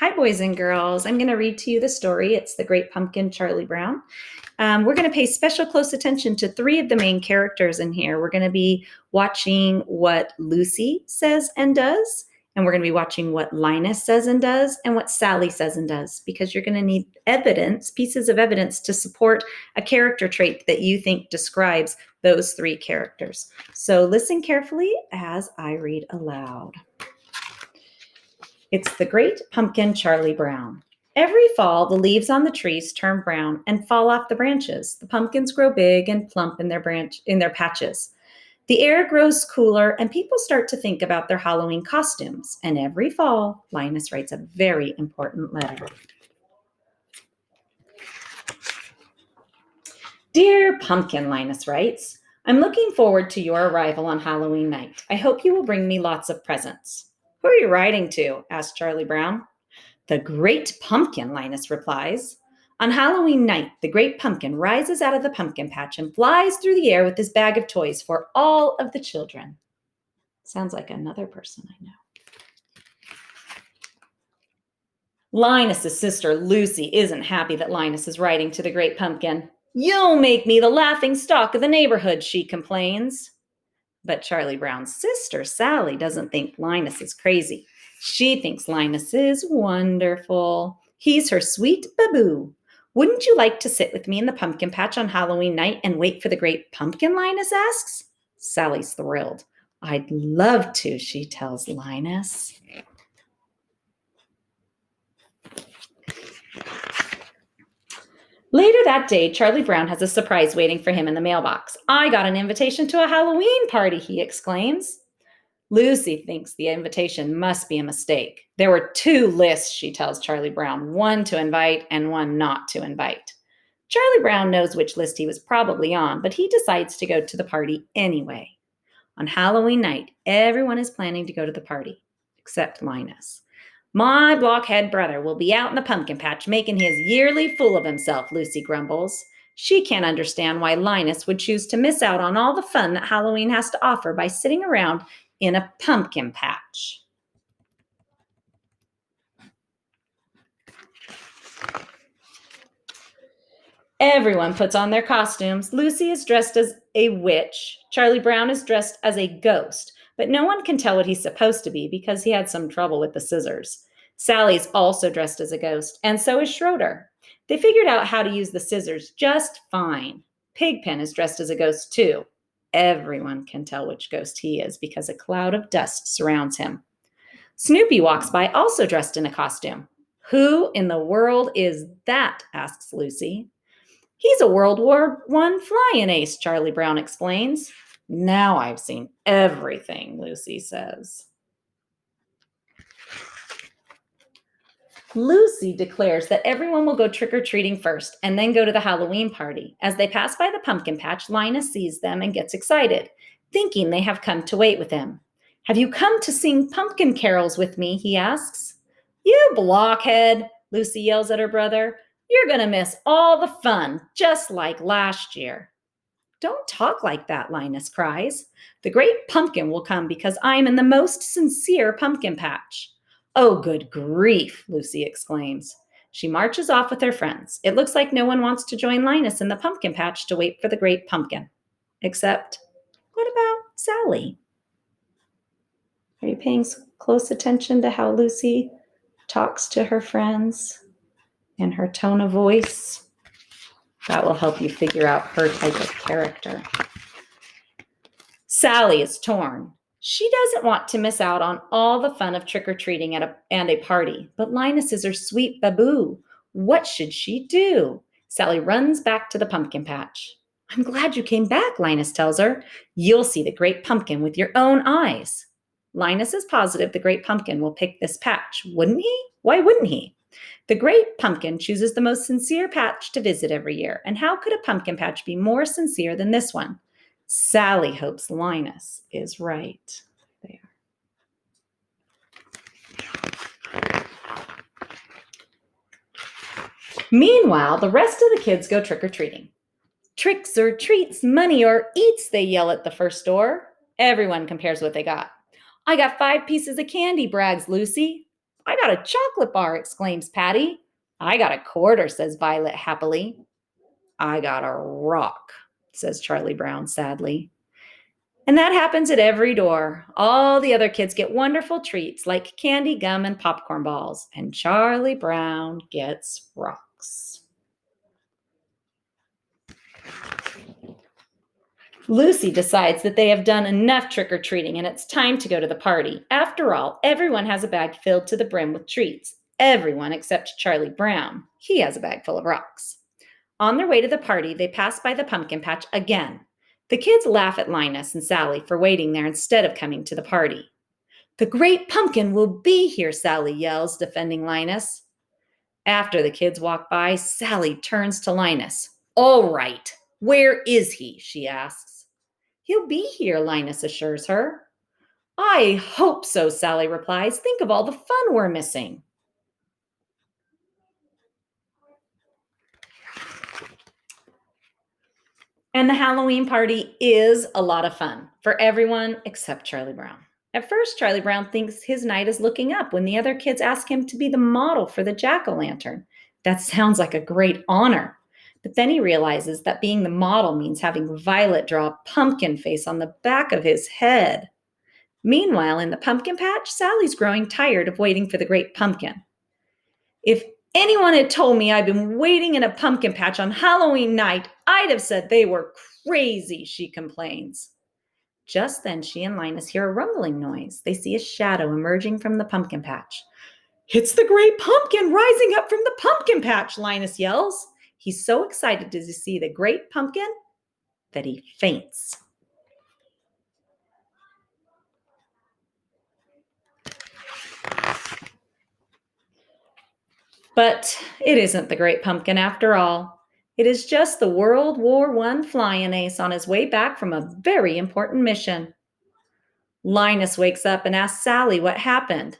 Hi, boys and girls. I'm going to read to you the story. It's The Great Pumpkin, Charlie Brown. We're going to pay special close attention to three of the main characters in here. We're going to be watching what Lucy says and does, and we're going to be watching what Linus says and does, and what Sally says and does, because you're going to need evidence, pieces of evidence to support a character trait that you think describes those three characters. So listen carefully as I read aloud. It's The Great Pumpkin, Charlie Brown. Every fall, the leaves on the trees turn brown and fall off the branches. The pumpkins grow big and plump in their patches. The air grows cooler, and people start to think about their Halloween costumes. And every fall, Linus writes a very important letter. Dear Pumpkin, Linus writes, I'm looking forward to your arrival on Halloween night. I hope you will bring me lots of presents. Who are you writing to? Asked Charlie Brown. The Great Pumpkin, Linus replies. On Halloween night, the Great Pumpkin rises out of the pumpkin patch and flies through the air with his bag of toys for all of the children. Sounds like another person I know. Linus's sister Lucy isn't happy that Linus is writing to the Great Pumpkin. You'll make me the laughing stock of the neighborhood, she complains. But Charlie Brown's sister, Sally, doesn't think Linus is crazy. She thinks Linus is wonderful. He's her sweet baboo. Wouldn't you like to sit with me in the pumpkin patch on Halloween night and wait for the Great Pumpkin, Linus asks? Sally's thrilled. I'd love to, she tells Linus. Later that day, Charlie Brown has a surprise waiting for him in the mailbox. I got an invitation to a Halloween party, he exclaims. Lucy thinks the invitation must be a mistake. There were two lists, she tells Charlie Brown, one to invite and one not to invite. Charlie Brown knows which list he was probably on, but he decides to go to the party anyway. On Halloween night, everyone is planning to go to the party, except Linus. My blockhead brother will be out in the pumpkin patch making his yearly fool of himself, Lucy grumbles. She can't understand why Linus would choose to miss out on all the fun that Halloween has to offer by sitting around in a pumpkin patch. Everyone puts on their costumes. Lucy is dressed as a witch. Charlie Brown is dressed as a ghost, but no one can tell what he's supposed to be because he had some trouble with the scissors. Sally's also dressed as a ghost, and so is Schroeder. They figured out how to use the scissors just fine. Pigpen is dressed as a ghost too. Everyone can tell which ghost he is because a cloud of dust surrounds him. Snoopy walks by also dressed in a costume. Who in the world is that? Asks Lucy. He's a World War I flying ace, Charlie Brown explains. Now I've seen everything, Lucy says. Lucy declares that everyone will go trick-or-treating first and then go to the Halloween party. As they pass by the pumpkin patch, Linus sees them and gets excited, thinking they have come to wait with him. Have you come to sing pumpkin carols with me? He asks. You blockhead, Lucy yells at her brother. You're going to miss all the fun, just like last year. Don't talk like that, Linus cries. The Great Pumpkin will come because I'm in the most sincere pumpkin patch. Oh, good grief, Lucy exclaims. She marches off with her friends. It looks like no one wants to join Linus in the pumpkin patch to wait for the Great Pumpkin. Except, what about Sally? Are you paying close attention to how Lucy talks to her friends and her tone of voice? That will help you figure out her type of character. Sally is torn. She doesn't want to miss out on all the fun of trick-or-treating and a party, but Linus is her sweet baboo. What should she do? Sally runs back to the pumpkin patch. I'm glad you came back, Linus tells her. You'll see the Great Pumpkin with your own eyes. Linus is positive the Great Pumpkin will pick this patch, wouldn't he? Why wouldn't he? The Great Pumpkin chooses the most sincere patch to visit every year, and how could a pumpkin patch be more sincere than this one? Sally hopes Linus is right. There. Meanwhile, the rest of the kids go trick-or-treating. Tricks or treats, money or eats, they yell at the first door. Everyone compares what they got. I got 5 pieces of candy, brags Lucy. I got a chocolate bar, exclaims Patty. I got a quarter, says Violet happily. I got a rock, says Charlie Brown sadly. And that happens at every door. All the other kids get wonderful treats like candy, gum, and popcorn balls, and Charlie Brown gets rocks. Lucy decides that they have done enough trick-or-treating and it's time to go to the party. After all, everyone has a bag filled to the brim with treats. Everyone except Charlie Brown. He has a bag full of rocks. On their way to the party, they pass by the pumpkin patch again. The kids laugh at Linus and Sally for waiting there instead of coming to the party. The great pumpkin will be here, Sally yells, defending Linus. After the kids walk by, Sally turns to Linus. All right, where is he? She asks. He'll be here, Linus assures her. I hope so, Sally replies. Think of all the fun we're missing. And the Halloween party is a lot of fun for everyone except Charlie Brown. At first, Charlie Brown thinks his night is looking up when the other kids ask him to be the model for the jack-o'-lantern. That sounds like a great honor. But then he realizes that being the model means having Violet draw a pumpkin face on the back of his head. Meanwhile, in the pumpkin patch, Sally's growing tired of waiting for the great pumpkin. If anyone had told me I'd been waiting in a pumpkin patch on Halloween night, I'd have said they were crazy, she complains. Just then, she and Linus hear a rumbling noise. They see a shadow emerging from the pumpkin patch. It's the great pumpkin rising up from the pumpkin patch, Linus yells. He's so excited to see the great pumpkin that he faints. But it isn't the great pumpkin after all. It is just the World War I flying ace on his way back from a very important mission. Linus wakes up and asks Sally what happened.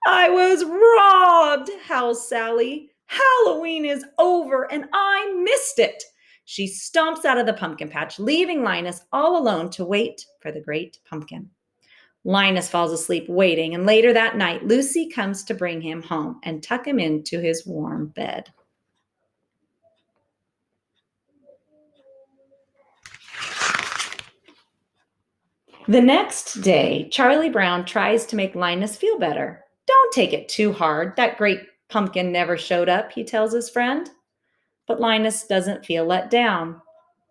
I was robbed, howls Sally. Halloween is over and I missed it. She stomps out of the pumpkin patch, leaving Linus all alone to wait for the great pumpkin. Linus falls asleep waiting, and later that night, Lucy comes to bring him home and tuck him into his warm bed. The next day, Charlie Brown tries to make Linus feel better. Don't take it too hard. That great pumpkin never showed up, he tells his friend. But Linus doesn't feel let down.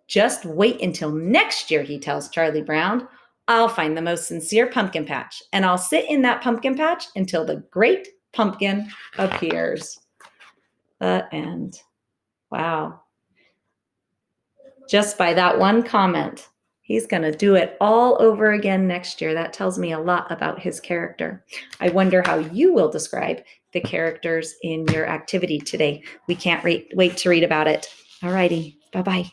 Just wait until next year, he tells Charlie Brown. I'll find the most sincere pumpkin patch, and I'll sit in that pumpkin patch until the great pumpkin appears. The end. Wow. Just by that one comment, he's going to do it all over again next year. That tells me a lot about his character. I wonder how you will describe the characters in your activity today. We can't wait to read about it. All righty. Bye-bye.